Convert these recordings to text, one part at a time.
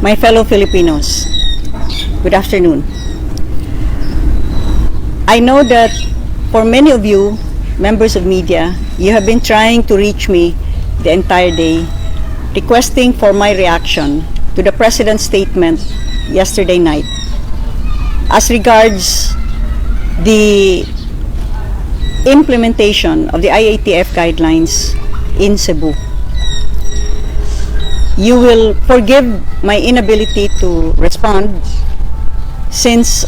My fellow Filipinos, good afternoon. I know that for many of you, members of media, you have been trying to reach me the entire day, requesting for my reaction to the President's statement yesterday night as regards the implementation of the IATF guidelines in Cebu. You will forgive my inability to respond since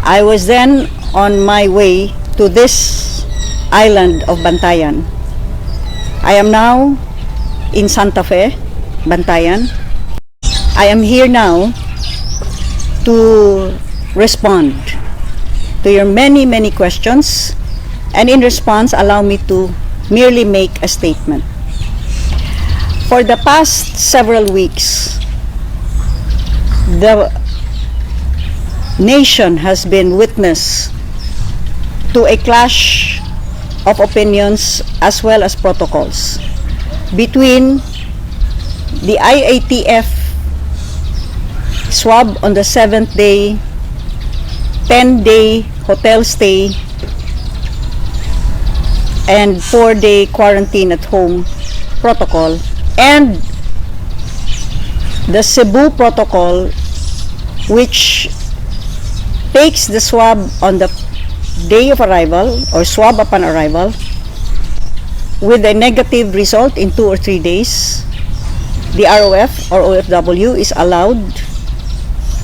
I was then on my way to this island of Bantayan. I am now in Santa Fe, Bantayan. I am here now to respond to your many questions, and in response, allow me to merely make a statement. For the past several weeks, the nation has been witness to a clash of opinions as well as protocols between the IATF SWAB on the 7th day, 10-day hotel stay, and 4-day quarantine at home protocol, and the Cebu protocol, which takes the swab on the day of arrival or swab upon arrival with a negative result in 2 or 3 days. The ROF or OFW is allowed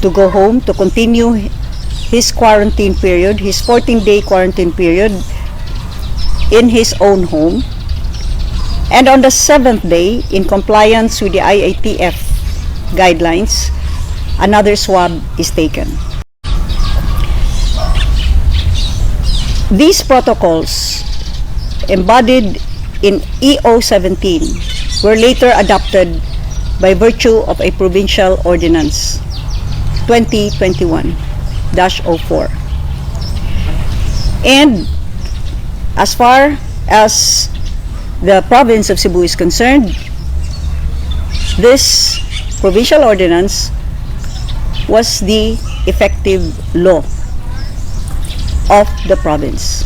to go home to continue his quarantine period, his 14-day quarantine period in his own home. And on the 7th day, in compliance with the IATF guidelines, another swab is taken. These protocols, embodied in EO17, were later adopted by virtue of a provincial ordinance 2021-04. And as far as the province of Cebu is concerned, this provincial ordinance was the effective law of the province.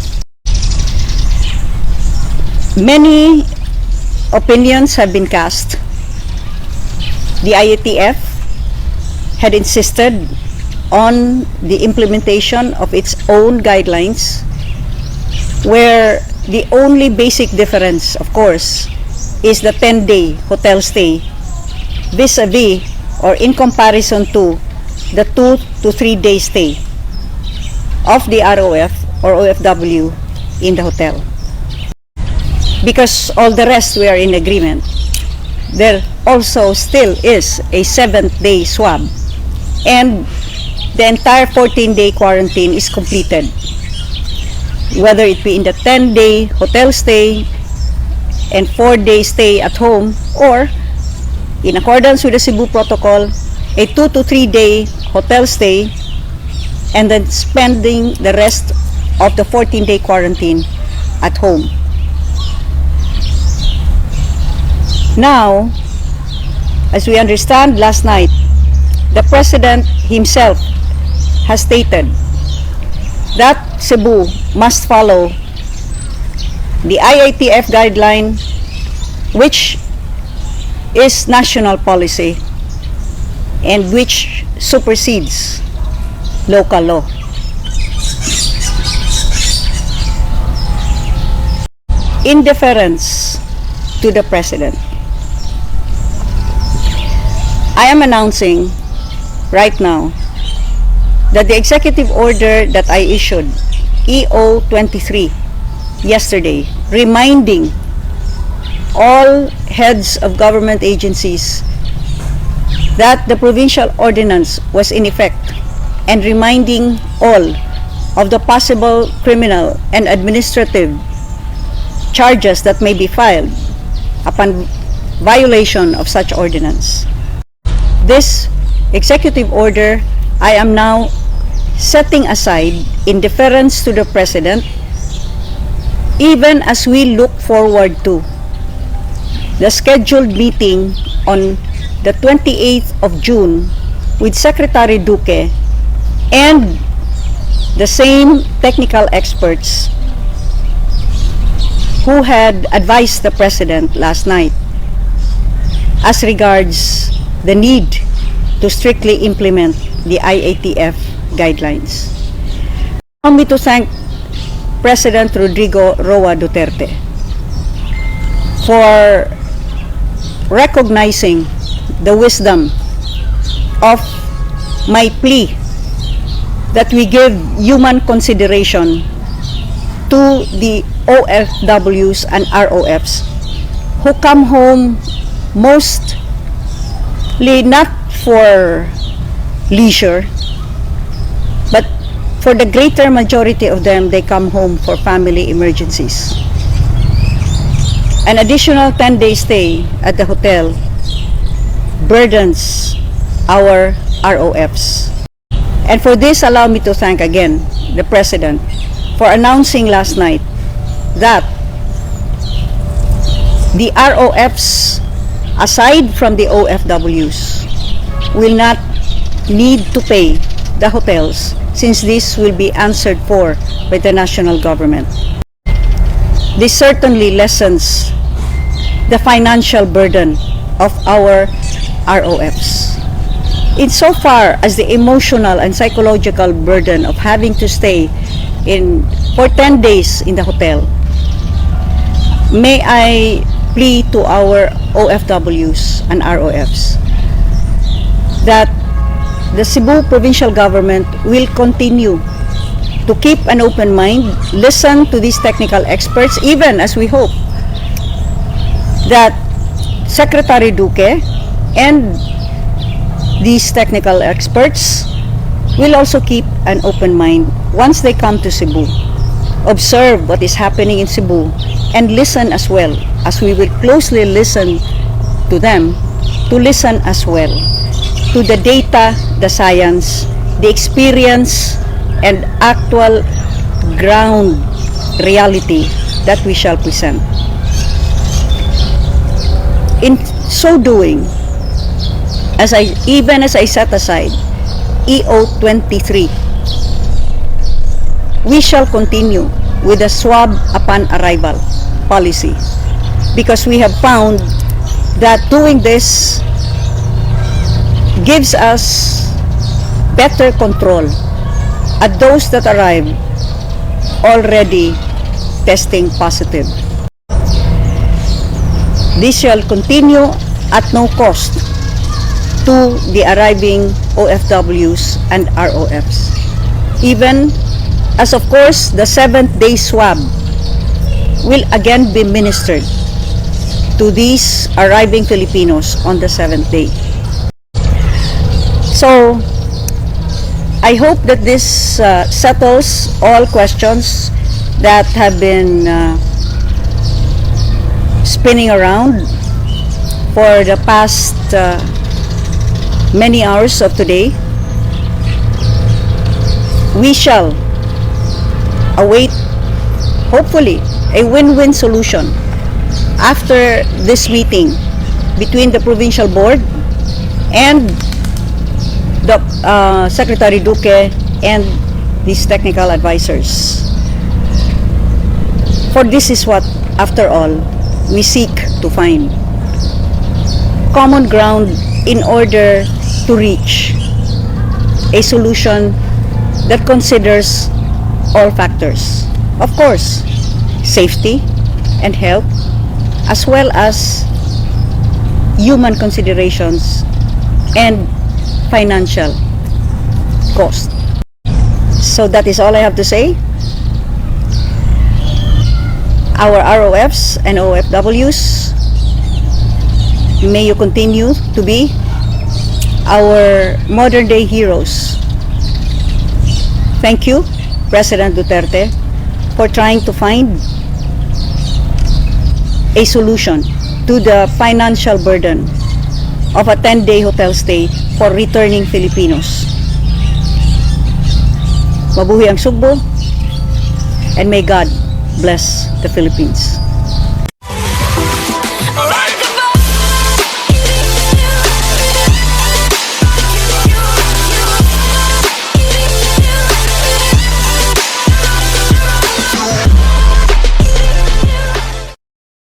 Many opinions have been cast. The IATF had insisted on the implementation of its own guidelines, where the only basic difference, of course, is the 10-day hotel stay vis-a-vis or in comparison to the 2 to 3 day stay of the ROF or OFW in the hotel. Because all the rest we are in agreement, there also still is a 7th-day swab, and the entire 14-day quarantine is completed, whether it be in the 10-day hotel stay and 4-day stay at home, or in accordance with the Cebu protocol, a 2 to 3 day hotel stay and then spending the rest of the 14-day quarantine at home. Now, as we understand, last night, the President himself has stated that Cebu must follow the IATF guideline, which is national policy and which supersedes local law. In deference to the President, I am announcing right now that the executive order that I issued, EO23, yesterday, reminding all heads of government agencies that the provincial ordinance was in effect, and reminding all of the possible criminal and administrative charges that may be filed upon violation of such ordinance. This executive order I am now setting aside in deference to the President, even as we look forward to the scheduled meeting on the 28th of June with Secretary Duque and the same technical experts who had advised the President last night as regards the need to strictly implement the IATF guidelines. Allow me to thank President Rodrigo Roa Duterte for recognizing the wisdom of my plea that we give human consideration to the OFWs and ROFs who come home mostly not for leisure, but for the greater majority of them, they come home for family emergencies. An additional 10-day stay at the hotel burdens our ROFs. And for this, allow me to thank again the President for announcing last night that the ROFs, aside from the OFWs, will not need to pay the hotels since this will be answered for by the national government. This certainly lessens the financial burden of our ROFs. Insofar as the emotional and psychological burden of having to stay for 10 days in the hotel, may I plead to our OFWs and ROFs that the Cebu provincial government will continue to keep an open mind, listen to these technical experts, even as we hope that Secretary Duque and these technical experts will also keep an open mind once they come to Cebu, observe what is happening in Cebu, and listen as well, as we will closely listen to them, to listen as well to the data, the science, the experience, and actual ground reality that we shall present. In so doing, even as I set aside EO23, we shall continue with the SWAB upon arrival policy, because we have found that doing this gives us better control at those that arrive already testing positive. This shall continue at no cost to the arriving OFWs and ROFs, even as of course the 7th-day SWAB will again be ministered to these arriving Filipinos on the 7th day. So I hope that this settles all questions that have been spinning around for the past many hours of today. We shall await, hopefully, a win-win solution after this meeting between the provincial board and the Secretary Duque and these technical advisors. For this is what, after all, we seek to find: common ground in order to reach a solution that considers all factors. Of course, safety and health, as well as human considerations and financial cost. So that is all I have to say. Our ROFs and OFWs, may you continue to be our modern day heroes. Thank you, President Duterte, for trying to find a solution to the financial burden of a 10-day hotel stay for returning Filipinos. Mabuhay ang Sugbo, and may God bless the Philippines.